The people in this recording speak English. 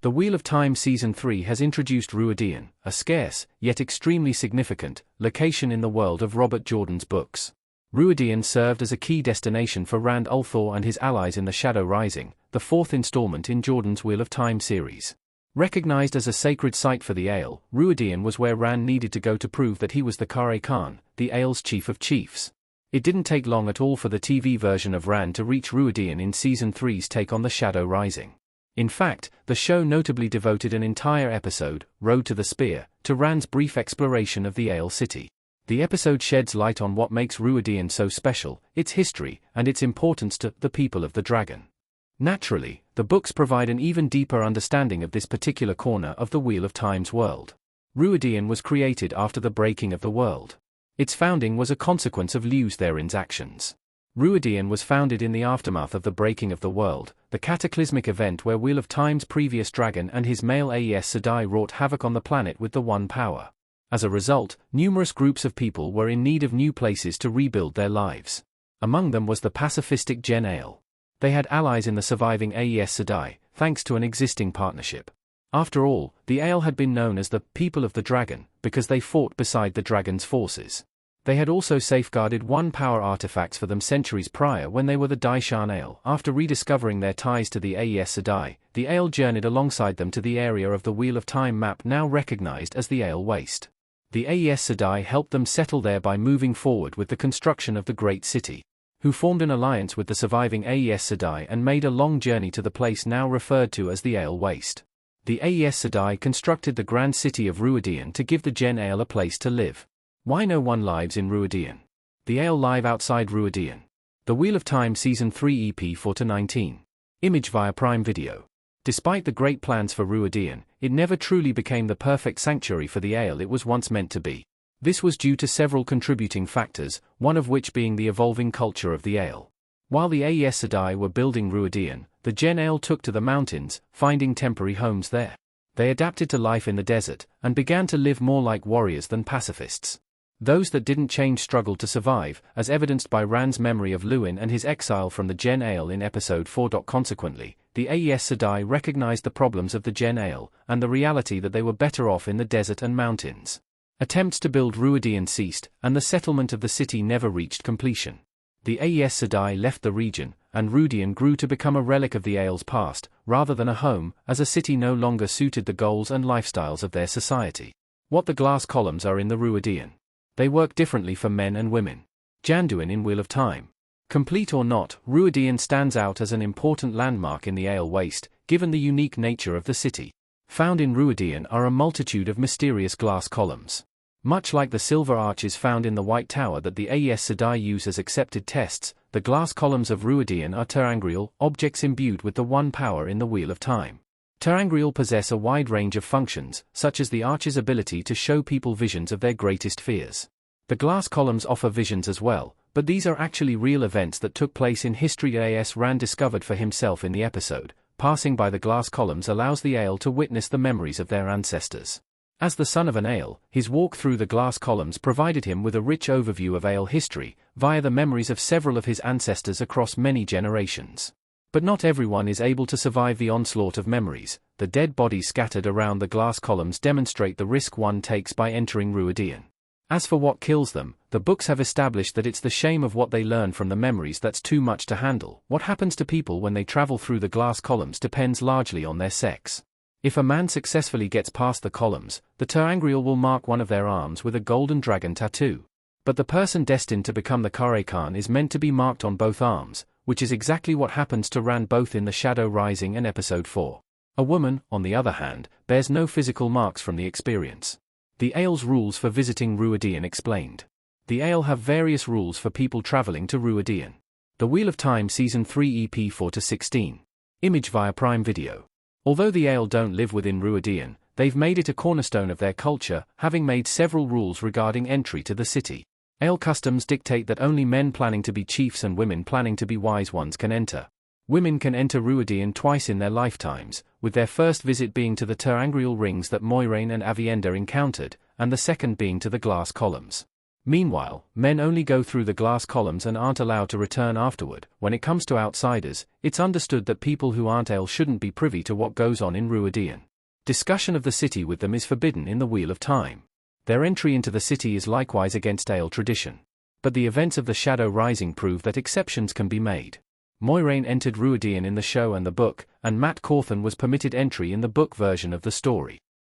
The Wheel of Time Season 3 has introduced Rhuidean, a scarce, yet extremely significant, location in the world of Robert Jordan's books. Rhuidean served as a key destination for Rand Althor and his allies in the Shadow Rising, the fourth installment in Jordan's Wheel of Time series. Recognized as a sacred site for the Aiel, Rhuidean was where Rand needed to go to prove that he was the Kare Khan, the Aiel's chief of chiefs. It didn't take long at all for the TV version of Rand to reach Rhuidean in Season 3's take on the Shadow Rising. In fact, the show notably devoted an entire episode, Road to the Spear, to Rand's brief exploration of the Aiel city. The episode sheds light on what makes Rhuidean so special, its history, and its importance to the people of the dragon. Naturally, the books provide an even deeper understanding of this particular corner of the Wheel of Time's world. Rhuidean was created after the breaking of the world. Its founding was a consequence of Lews Therin's actions. Rhuidean was founded in the aftermath of the breaking of the world, the cataclysmic event where Wheel of Time's previous dragon and his male Aes Sedai wrought havoc on the planet with the One Power. As a result, numerous groups of people were in need of new places to rebuild their lives. Among them was the pacifistic Gen Aiel. They had allies in the surviving Aes Sedai, thanks to an existing partnership. After all, the Aiel had been known as the people of the dragon, because they fought beside the dragon's forces. They had also safeguarded One Power artifacts for them centuries prior when they were the Daishan Aiel. After rediscovering their ties to the Aes Sedai, the Aiel journeyed alongside them to the area of the Wheel of Time map now recognized as the Aiel Waste. The Aes Sedai helped them settle there by moving forward with the construction of the Great City, who formed an alliance with the surviving Aes Sedai and made a long journey to the place now referred to as the Aiel Waste. The Aes Sedai constructed the grand city of Rhuidean to give the Gen Aiel a place to live. Why no one lives in Rhuidean? The Aiel live outside Rhuidean. The Wheel of Time Season 3 EP 4-19. Image via Prime Video. Despite the great plans for Rhuidean, it never truly became the perfect sanctuary for the Aiel it was once meant to be. This was due to several contributing factors, one of which being the evolving culture of the Aiel. While the Aes Sedai were building Rhuidean, the Gen Aiel took to the mountains, finding temporary homes there. They adapted to life in the desert, and began to live more like warriors than pacifists. Those that didn't change struggled to survive, as evidenced by Rand's memory of Luwin and his exile from the Gen Aiel in Episode 4. Consequently, the Aes Sedai recognized the problems of the Gen Aiel, and the reality that they were better off in the desert and mountains. Attempts to build Rhuidean ceased, and the settlement of the city never reached completion. The Aes Sedai left the region, and Rhuidean grew to become a relic of the Aiel's past, rather than a home, as a city no longer suited the goals and lifestyles of their society. What the glass columns are in the Rhuidean. They work differently for men and women. Janduin in Wheel of Time. Complete or not, Rhuidean stands out as an important landmark in the Aiel Waste, given the unique nature of the city. Found in Rhuidean are a multitude of mysterious glass columns. Much like the silver arches found in the White Tower that the Aes Sedai use as accepted tests, the glass columns of Rhuidean are terangrial, objects imbued with the One Power in the Wheel of Time. Terangrial possess a wide range of functions, such as the arch's ability to show people visions of their greatest fears. The glass columns offer visions as well, but these are actually real events that took place in history. As Rand discovered for himself in the episode, passing by the glass columns allows the Aiel to witness the memories of their ancestors. As the son of an Aiel, his walk through the glass columns provided him with a rich overview of Aiel history, via the memories of several of his ancestors across many generations. But not everyone is able to survive the onslaught of memories. The dead bodies scattered around the glass columns demonstrate the risk one takes by entering Rhuidean. As for what kills them, the books have established that it's the shame of what they learn from the memories that's too much to handle. What happens to people when they travel through the glass columns depends largely on their sex. If a man successfully gets past the columns, the terangrial will mark one of their arms with a golden dragon tattoo. But the person destined to become the Kare Khan is meant to be marked on both arms, which is exactly what happens to Rand both in the Shadow Rising and Episode 4. A woman, on the other hand, bears no physical marks from the experience. The Aiel's rules for visiting Rhuidean explained. The Aiel have various rules for people traveling to Rhuidean. The Wheel of Time Season 3 EP 4-16. Image via Prime Video. Although the Aiel don't live within Rhuidean, they've made it a cornerstone of their culture, having made several rules regarding entry to the city. Aiel customs dictate that only men planning to be chiefs and women planning to be wise ones can enter. Women can enter Rhuidean twice in their lifetimes, with their first visit being to the terangrial rings that Moiraine and Aviendha encountered, and the second being to the glass columns. Meanwhile, men only go through the glass columns and aren't allowed to return afterward. When it comes to outsiders, it's understood that people who aren't Aiel shouldn't be privy to what goes on in Rhuidean. Discussion of the city with them is forbidden in the Wheel of Time. Their entry into the city is likewise against Aiel tradition. But the events of the Shadow Rising prove that exceptions can be made. Moiraine entered Rhuidean in the show and the book, and Matt Cawthon was permitted entry in the book version of the story.